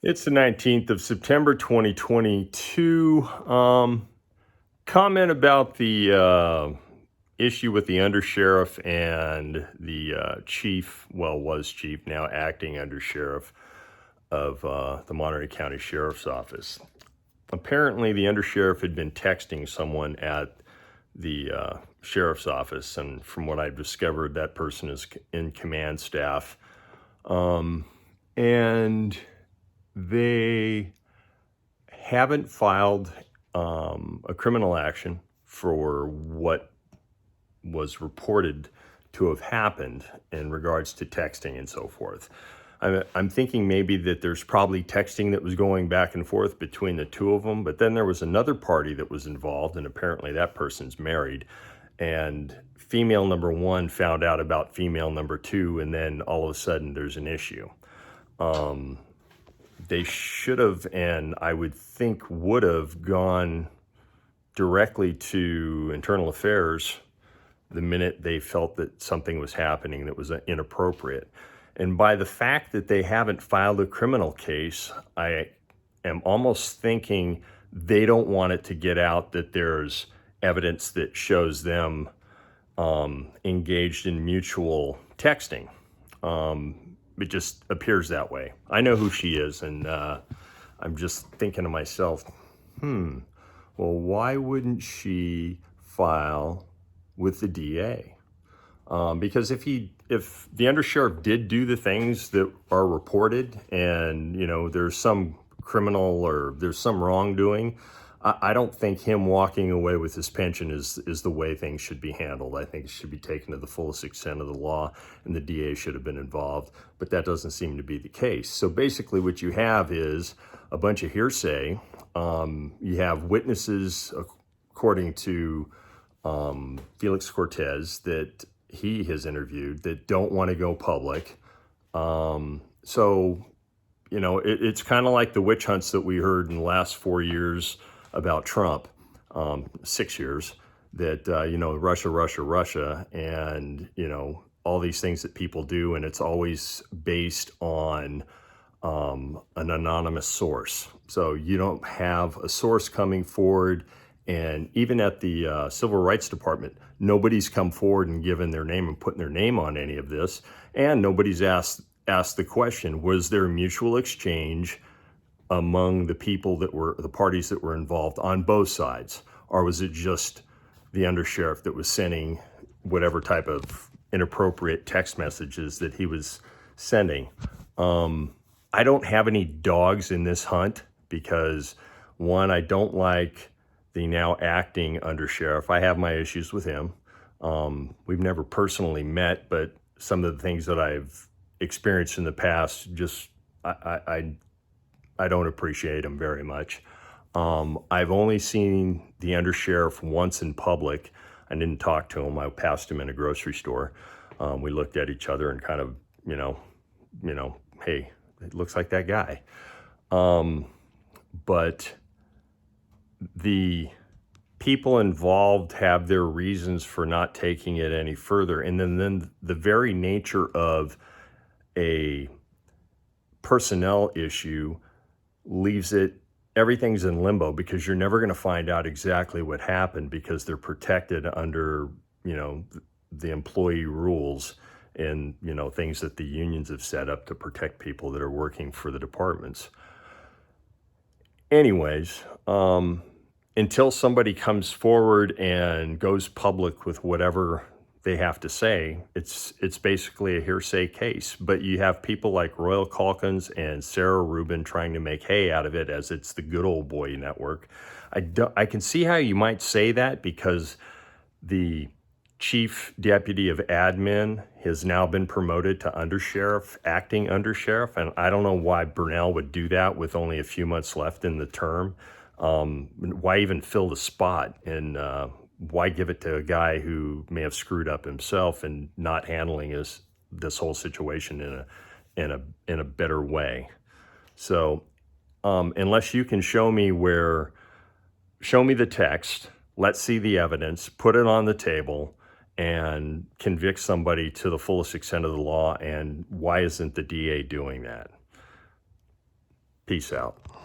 It's the 19th of September, 2022. Comment about the issue with the undersheriff and the chief, well, was chief, now acting undersheriff of the Monterey County Sheriff's Office. Apparently, the undersheriff had been texting someone at the sheriff's office, and from what I've discovered, that person is in command staff. And they haven't filed a criminal action for what was reported to have happened in regards to texting and so forth. I'm thinking maybe that there's probably texting that was going back and forth between the two of them, but then there was another party that was involved, and apparently that person's married, and female number one found out about female number two, and then all of a sudden there's an issue. They should have, and I would think would have, gone directly to internal affairs the minute they felt that something was happening that was inappropriate. And by the fact that they haven't filed a criminal case, I am almost thinking they don't want it to get out that there's evidence that shows them engaged in mutual texting. It just appears that way. I know who she is, and I'm just thinking to myself, well, why wouldn't she file with the DA? Because if the undersheriff did do the things that are reported, and there's some criminal or there's some wrongdoing, I don't think him walking away with his pension is the way things should be handled. I think it should be taken to the fullest extent of the law, and the DA should have been involved, but that doesn't seem to be the case. So basically what you have is a bunch of hearsay. You have witnesses, according to Felix Cortez, that he has interviewed, that don't want to go public. It's kind of like the witch hunts that we heard in the last 4 years about Trump, 6 years, that, Russia, and, all these things that people do, and it's always based on an anonymous source. So you don't have a source coming forward, and even at the Civil Rights Department, nobody's come forward and given their name and putting their name on any of this, and nobody's asked the question, was there mutual exchange among the parties that were involved on both sides? Or was it just the undersheriff that was sending whatever type of inappropriate text messages that he was sending? I don't have any dogs in this hunt because, one, I don't like the now acting undersheriff. I have my issues with him. We've never personally met, but some of the things that I've experienced in the past, just I don't appreciate him very much. I've only seen the undersheriff once in public. I didn't talk to him. I passed him in a grocery store. We looked at each other and kind of, hey, it looks like that guy. But the people involved have their reasons for not taking it any further. And then the very nature of a personnel issue leaves everything's in limbo, because you're never going to find out exactly what happened, because they're protected under, the employee rules and, things that the unions have set up to protect people that are working for the departments. Anyways, until somebody comes forward and goes public with whatever they have to say, it's basically a hearsay case. But you have people like Royal Calkins and Sarah Rubin trying to make hay out of it, as it's the good old boy network. I can see how you might say that, because the chief deputy of admin has now been promoted to undersheriff, acting undersheriff, and I don't know why Burnell would do that with only a few months left in the term. Why even fill the spot, and why give it to a guy who may have screwed up himself and not handling this whole situation in a better way? So unless you can show me the text, let's see the evidence, put it on the table, and convict somebody to the fullest extent of the law. And why isn't the DA doing that? Peace out.